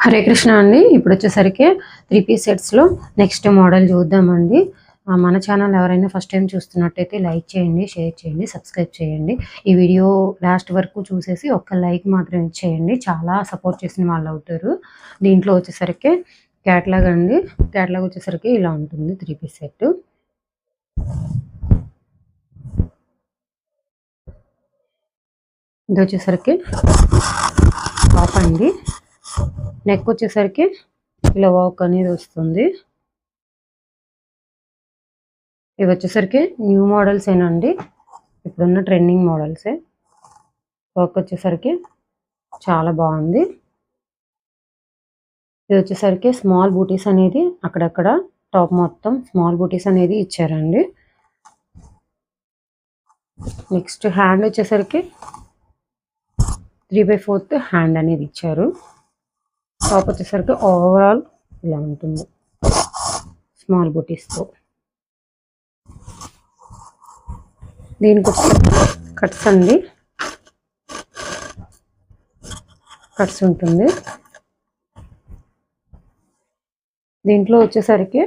హరే కృష్ణ అండి. ఇప్పుడు వచ్చేసరికి 3 పీస్ సెట్స్లో నెక్స్ట్ మోడల్ చూద్దామండి. మన ఛానల్ ఎవరైనా ఫస్ట్ టైం చూస్తున్నట్టయితే లైక్ చేయండి, షేర్ చేయండి, సబ్స్క్రైబ్ చేయండి. ఈ వీడియో లాస్ట్ వరకు చూసేసి ఒక్క లైక్ మాత్రం ఇచ్చేయండి, చాలా సపోర్ట్ చేసిన వాళ్ళు అవుతారు. దీంట్లో వచ్చేసరికి క్యాటలాగ్ అండి. క్యాటలాగ్ వచ్చేసరికి ఇలా ఉంటుంది 3 పీస్ సెట్. ఇది వచ్చేసరికి టాప్ అండి. నెక్ వచ్చేసరికి ఇలా వర్క్ అనేది వస్తుంది. ఇవి వచ్చేసరికి న్యూ మోడల్స్ ఏనండి, ఇప్పుడున్న ట్రెండింగ్ మోడల్సే. వర్క్ వచ్చేసరికి చాలా బాగుంది. ఇది వచ్చేసరికి స్మాల్ బూటీస్ అనేది అక్కడక్కడ టాప్ మొత్తం స్మాల్ బూటీస్ అనేది ఇచ్చారండి. నెక్స్ట్ హ్యాండ్ వచ్చేసరికి 3/4 హ్యాండ్ అనేది ఇచ్చారు. టాప్ వచ్చేసరికి ఓవరాల్ ఇలా ఉంటుంది స్మాల్ బూటీస్తో. దీనికి కట్స్ అండి, కట్స్ ఉంటుంది. దీంట్లో వచ్చేసరికి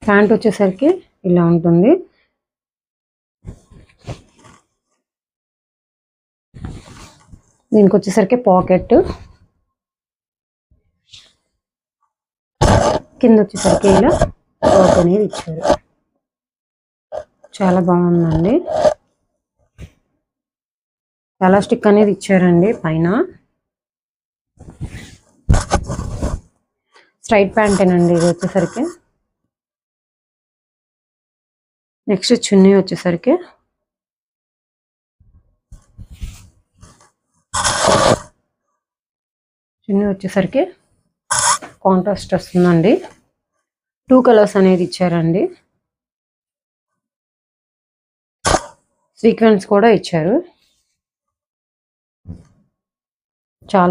ప్యాంట్ వచ్చేసరికి ఇలా ఉంటుంది. దీనికి వచ్చేసరికి పాకెట్, కింద వచ్చేసరికి ఇలా వర్క్ అనేది ఇచ్చారు. చాలా బాగుందండి. ఎలాస్టిక్ అనేది ఇచ్చారండి పైన. స్ట్రైట్ ప్యాంటేనండి ఇది వచ్చేసరికి. నెక్స్ట్ చున్నీ వచ్చేసరికి కాంట్రాస్ట్ వస్తుందండి. 2 కలర్స్ అనేది ఇచ్చారండి. సీక్వెన్స్ కూడా ఇచ్చారు.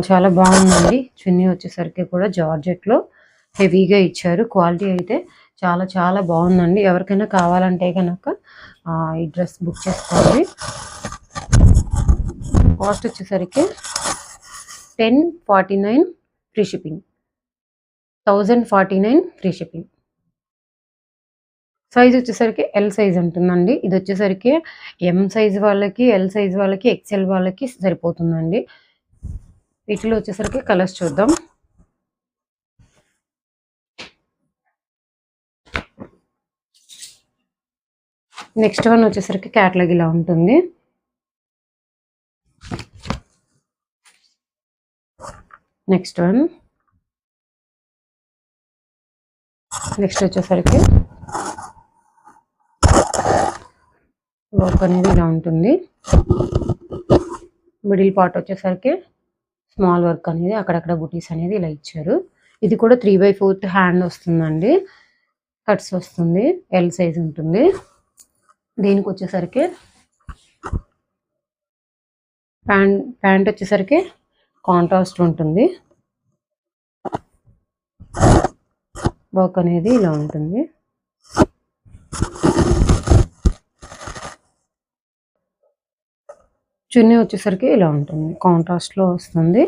చాలా బాగుందండి. చున్నీ వచ్చేసరికి కూడా జార్జెట్లో హెవీగా ఇచ్చారు. క్వాలిటీ అయితే చాలా బాగుందండి. ఎవరికైనా కావాలంటే కనుక ఈ డ్రెస్ బుక్ చేసుకోండి. కాస్ట్ వచ్చేసరికి 1049 free shipping, 1049 free shipping. Size వచ్చేసరికి ఎల్ సైజ్ ఉంటుందండి. ఇది వచ్చేసరికి ఎం సైజ్ వాళ్ళకి, ఎల్ సైజ్ వాళ్ళకి, ఎక్స్ఎల్ వాళ్ళకి సరిపోతుందండి. వీటిలో వచ్చేసరికి కలర్స్ చూద్దాం. నెక్స్ట్ వన్ వచ్చేసరికి క్యాటలాగ్ ఇలా ఉంటుంది. నెక్స్ట్ వచ్చేసరికి వర్క్ అనేది ఇలా ఉంటుంది. మిడిల్ పార్ట్ వచ్చేసరికి స్మాల్ వర్క్ అనేది అక్కడక్కడ బుటీస్ అనేది ఇలా ఇచ్చారు. ఇది కూడా 3/4 హ్యాండ్ వస్తుందండి. కట్స్ వస్తుంది, ఎల్ సైజ్ ఉంటుంది. దీనికి వచ్చేసరికి ప్యాంట్ వచ్చేసరికి కాంట్రాస్ట్ ఉంటుంది. వర్క్ అనేది ఇలా ఉంటుంది. చున్నీ వచ్చేసరికి ఇలా ఉంటుంది, కాంట్రాస్ట్లో వస్తుంది.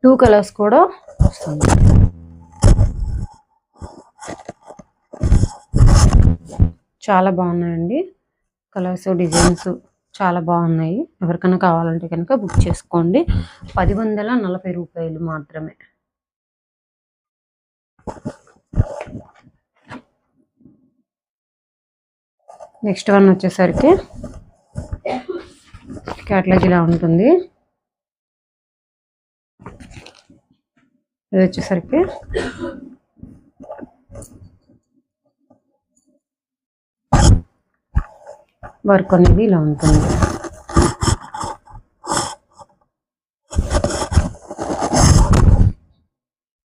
2 కలర్స్ కూడా వస్తుంది. చాలా బాగున్నాయండి. కలర్స్, డిజైన్స్ చాలా బాగున్నాయి. ఎవరికైనా కావాలంటే కనుక బుక్ చేసుకోండి. 1040 రూపాయలు మాత్రమే. నెక్స్ట్ వన్ వచ్చేసరికి క్యాటలాగ్ ఇలా ఉంటుంది. ఇది వచ్చేసరికి వర్క్ అనేది ఇలా ఉంటుంది.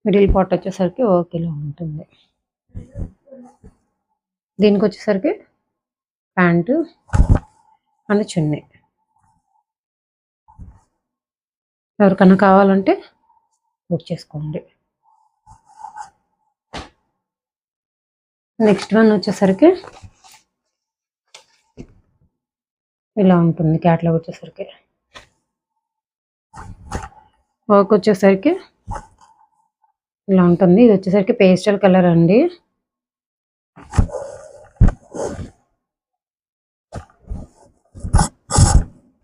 మిడిల్ పార్ట్ వచ్చేసరికి వర్క్ ఇలా ఉంటుంది. దీనికి వచ్చేసరికి ప్యాంటు అండ్ చున్నీ. ఎవరికైనా కావాలంటే బుక్ చేసుకోండి. నెక్స్ట్ వన్ వచ్చేసరికి ఇలా ఉంటుంది క్యాటలాగ్ వచ్చేసరికి. వర్క్ వచ్చేసరికి ఇలా ఉంటుంది. ఇది వచ్చేసరికి పేస్టల్ కలర్ అండి.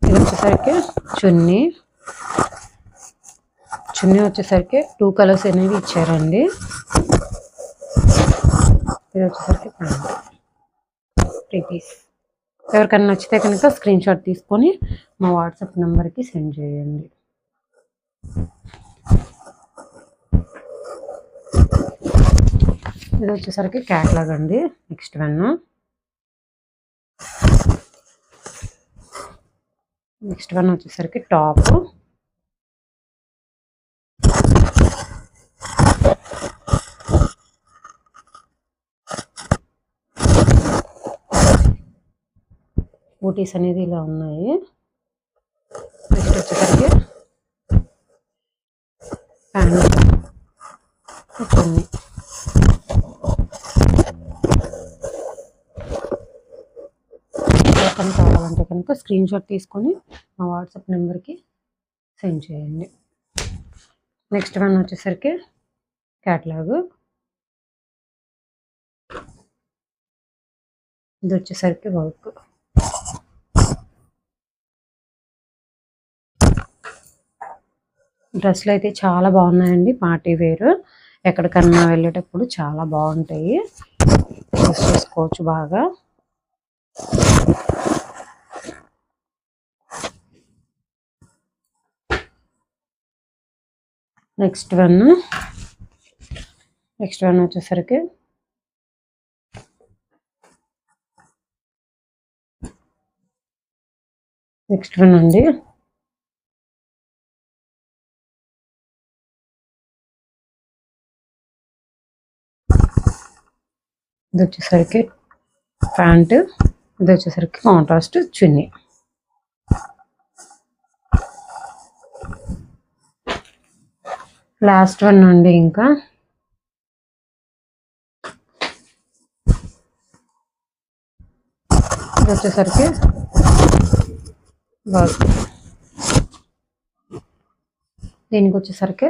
ఇది వచ్చేసరికి చున్నీ వచ్చేసరికి 2 కలర్స్ అనేవి ఇచ్చారండి. ఇది వచ్చేసరికి 3 పీస్. ఎవరికైనా నచ్చితే కనుక స్క్రీన్ షాట్ తీసుకొని మా వాట్సాప్ నెంబర్కి సెండ్ చేయండి. ఇది వచ్చేసరికి క్యాట్లాగ్ అండి. నెక్స్ట్ వన్ వచ్చేసరికి టాప్. బూటీస్ అనేది ఇలా ఉన్నాయి. నెక్స్ట్ వచ్చేసరికి ప్యాంట్ చున్నీ. ఎవరికైనా కావాలంటే కనుక స్క్రీన్ షాట్ తీసుకొని మా వాట్సాప్ నెంబర్కి సెండ్ చేయండి. నెక్స్ట్ వన్ వచ్చేసరికి క్యాట్లాగ్. ఇది వచ్చేసరికి వర్క్. డ్రెస్సులు అయితే చాలా బాగున్నాయండి. పార్టీ వేర్ ఎక్కడికన్నా వెళ్ళేటప్పుడు చాలా బాగుంటాయి. యూస్ చేసుకోవచ్చు బాగా. నెక్స్ట్ వన్ వచ్చేసరికి అండి. ఇది వచ్చేసరికి ప్యాంట్. ఇది వచ్చేసరికి కాంట్రాస్ట్ చున్నీ. లాస్ట్ వన్ అండి. ఇంకా ఇది వచ్చేసరికి వర్క్. దీనికి వచ్చేసరికి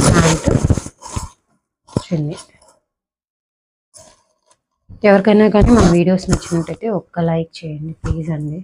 ప్యాంట్ చున్నీ. ఎవరికైనా కానీ మన వీడియోస్ నచ్చినట్టయితే ఒక్క లైక్ చేయండి ప్లీజ్ అండి.